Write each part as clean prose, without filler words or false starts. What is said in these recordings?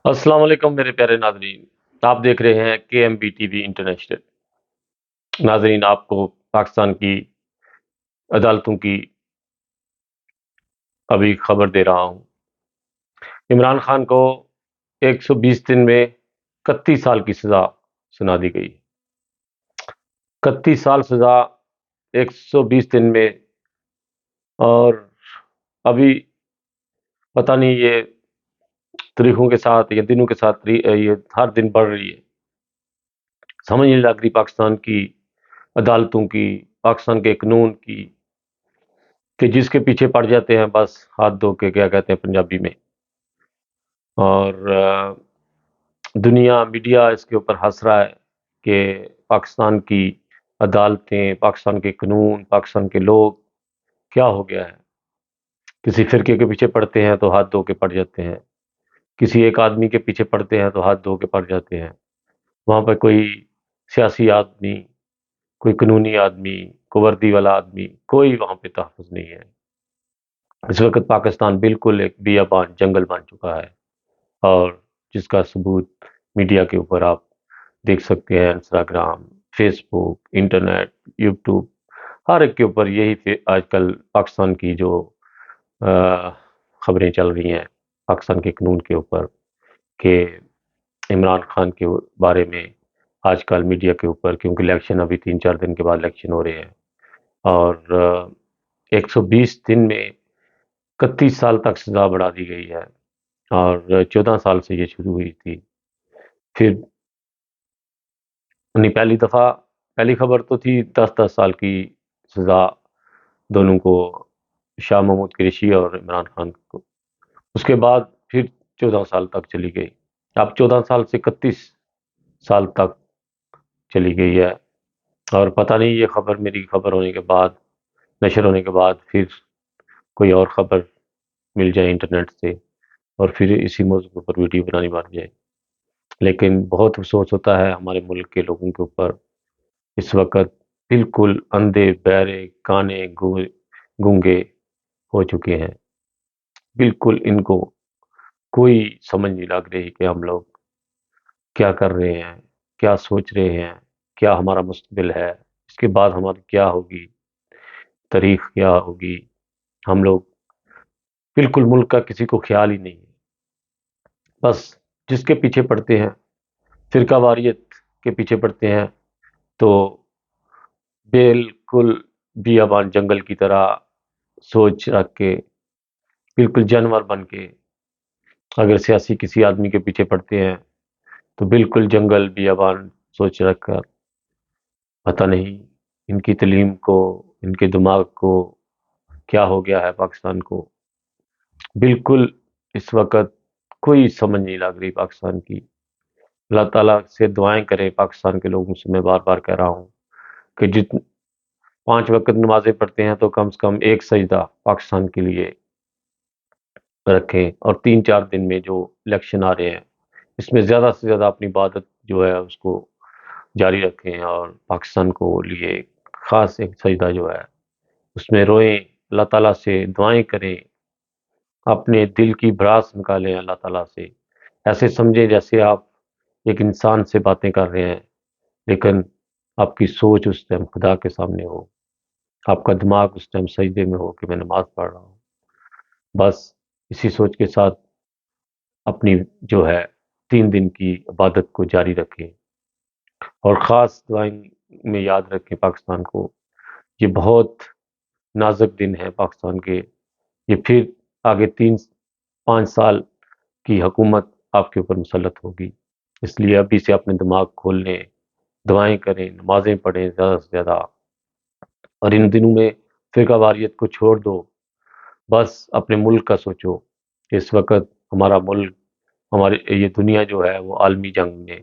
السلام علیکم میرے پیارے ناظرین، آپ دیکھ رہے ہیں کے M B T V International. ناظرین، آپ کو پاکستان کی عدالتوں کی ابھی خبر دے رہا ہوں۔ عمران خان کو 120 دن میں 31 سال کی سزا سنا دی گئی۔ 31 سال سزا 120 دن میں، اور ابھی پتہ نہیں یہ تاریخوں کے ساتھ یا دنوں کے ساتھ یہ ہر دن بڑھ رہی ہے۔ سمجھ نہیں لگ رہی پاکستان کی عدالتوں کی، پاکستان کے قانون کی، کہ جس کے پیچھے پڑ جاتے ہیں بس ہاتھ دھو کے، کیا کہتے ہیں پنجابی میں۔ اور دنیا میڈیا اس کے اوپر ہنس رہا ہے کہ پاکستان کی عدالتیں، پاکستان کے قانون، پاکستان کے لوگ کیا ہو گیا ہے۔ کسی فرقے کے پیچھے پڑتے ہیں تو ہاتھ دھو کے پڑ جاتے ہیں، کسی ایک آدمی کے پیچھے پڑتے ہیں تو ہاتھ دھو کے پڑ جاتے ہیں۔ وہاں پہ کوئی سیاسی آدمی، کوئی قانونی آدمی، کوئی وردی والا آدمی، کوئی وہاں پہ تحفظ نہیں ہے۔ اس وقت پاکستان بالکل ایک بیابان جنگل بن چکا ہے، اور جس کا ثبوت میڈیا کے اوپر آپ دیکھ سکتے ہیں۔ انسٹاگرام، فیس بک، انٹرنیٹ، یوٹیوب، ہر ایک کے اوپر یہی آج کل پاکستان کی جو خبریں چل رہی ہیں پاکستان کے قانون کے اوپر، کہ عمران خان کے بارے میں آج کل میڈیا کے اوپر، کیونکہ الیکشن ابھی 3-4 دن کے بعد الیکشن ہو رہے ہیں، اور 120 دن میں 31 سال تک سزا بڑھا دی گئی ہے، اور 14 سال سے یہ شروع ہوئی تھی۔ پھر پہلی خبر تو تھی 10-10 سال کی سزا دونوں کو، شاہ محمود قریشی اور عمران خان کو۔ اس کے بعد پھر 14 سال تک چلی گئی، اب 14 سال سے 31 سال تک چلی گئی ہے۔ اور پتہ نہیں یہ خبر میری خبر ہونے کے بعد، نشر ہونے کے بعد، پھر کوئی اور خبر مل جائے انٹرنیٹ سے اور پھر اسی موضوع پر ویڈیو بنانی بن جائے۔ لیکن بہت افسوس ہوتا ہے ہمارے ملک کے لوگوں کے اوپر، اس وقت بالکل اندھے، بہرے، کانے، گونگے ہو چکے ہیں۔ بالکل ان کو کوئی سمجھ نہیں لگ رہی کہ ہم لوگ کیا کر رہے ہیں، کیا سوچ رہے ہیں، کیا ہمارا مستقبل ہے، اس کے بعد ہماری کیا ہوگی، تاریخ کیا ہوگی۔ ہم لوگ بالکل ملک کا کسی کو خیال ہی نہیں ہے، بس جس کے پیچھے پڑتے ہیں، فرقہ واریت کے پیچھے پڑتے ہیں، تو بالکل بیابان جنگل کی طرح سوچ رکھ کے، بالکل جانور بن کے، اگر سیاسی کسی آدمی کے پیچھے پڑتے ہیں تو بالکل جنگل بیابان سوچ رکھ کر، پتہ نہیں ان کی تعلیم کو، ان کے دماغ کو کیا ہو گیا ہے پاکستان کو۔ بالکل اس وقت کوئی سمجھ نہیں لگ رہی پاکستان کی۔ اللہ تعالیٰ سے دعائیں کریں پاکستان کے لوگوں سے، میں بار بار کہہ رہا ہوں کہ 5 وقت نمازیں پڑھتے ہیں تو کم سے کم ایک سجدہ پاکستان کے لیے رکھیں، اور 3-4 دن میں جو الیکشن آ رہے ہیں اس میں زیادہ سے زیادہ اپنی عبادت جو ہے اس کو جاری رکھیں، اور پاکستان کو لیے خاص ایک سجدہ جو ہے اس میں روئیں، اللہ تعالیٰ سے دعائیں کریں، اپنے دل کی بھڑاس نکالیں اللہ تعالیٰ سے۔ ایسے سمجھیں جیسے آپ ایک انسان سے باتیں کر رہے ہیں، لیکن آپ کی سوچ اس ٹائم خدا کے سامنے ہو، آپ کا دماغ اس ٹائم سجدے میں ہو کہ میں نماز پڑھ رہا ہوں۔ بس اسی سوچ کے ساتھ اپنی جو ہے 3 دن کی عبادت کو جاری رکھیں، اور خاص دعائیں میں یاد رکھیں پاکستان کو۔ یہ بہت نازک دن ہے پاکستان کے، یہ پھر آگے 3-5 سال کی حکومت آپ کے اوپر مسلط ہوگی، اس لیے ابھی سے اپنے دماغ کھول لیں، دعائیں کریں، نمازیں پڑھیں زیادہ سے زیادہ، اور ان دنوں میں فرقہ واریت کو چھوڑ دو، بس اپنے ملک کا سوچو۔ اس وقت ہمارا ملک، یہ دنیا جو ہے وہ عالمی جنگ میں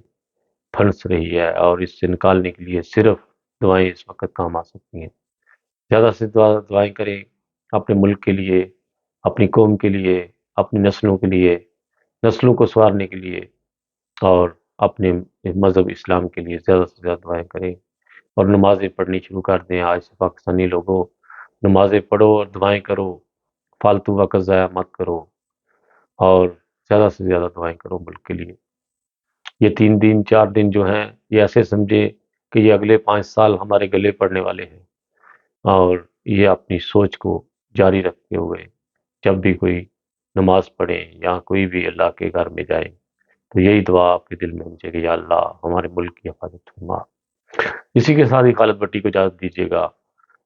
پھنس رہی ہے، اور اس سے نکالنے کے لیے صرف دعائیں اس وقت کام آ سکتی ہیں۔ زیادہ سے دعائیں کریں اپنے ملک کے لیے، اپنی قوم کے لیے، اپنی نسلوں کے لیے، نسلوں کو سنوارنے کے لیے، اور اپنے مذہب اسلام کے لیے زیادہ سے زیادہ دعائیں کریں، اور نمازیں پڑھنی شروع کر دیں۔ آج سے پاکستانی لوگوں، نمازیں پڑھو اور دعائیں کرو، فالتو وقت ضائع مت کرو، اور زیادہ سے زیادہ دعائیں کرو ملک کے لیے. یہ 3 دن 4 دن جو ہیں یہ ایسے سمجھے کہ یہ اگلے 5 سال ہمارے گلے پڑنے والے ہیں، اور یہ اپنی سوچ کو جاری رکھتے ہوئے جب بھی کوئی نماز پڑھیں یا کوئی بھی اللہ کے گھر میں جائیں تو یہی دعا آپ کے دل میں ہونی چاہیے کہ یا اللہ ہمارے ملک کی حفاظت فرما. اسی کے ساتھ ہی خالد بٹی کو اجازت دیجیے گا،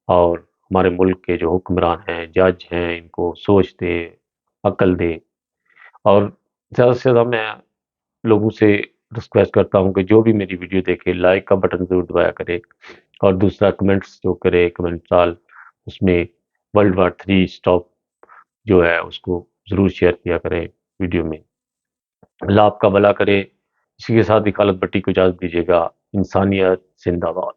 اور ہمارے ملک کے جو حکمران ہیں، جج ہیں، ان کو سوچ دے، عقل دے. اور زیادہ سے زیادہ میں لوگوں سے ریکویسٹ کرتا ہوں کہ جو بھی میری ویڈیو دیکھے لائک کا بٹن ضرور دبایا کرے، اور دوسرا کمنٹس جو کرے کمنٹ سال اس میں World War III اسٹاپ جو ہے اس کو ضرور شیئر کیا کرے ویڈیو میں. اللہ آپ کا بھلا کرے. اسی کے ساتھ ہی خالد بٹی کو اجازت دیجیے گا. انسانیت زندہ باد.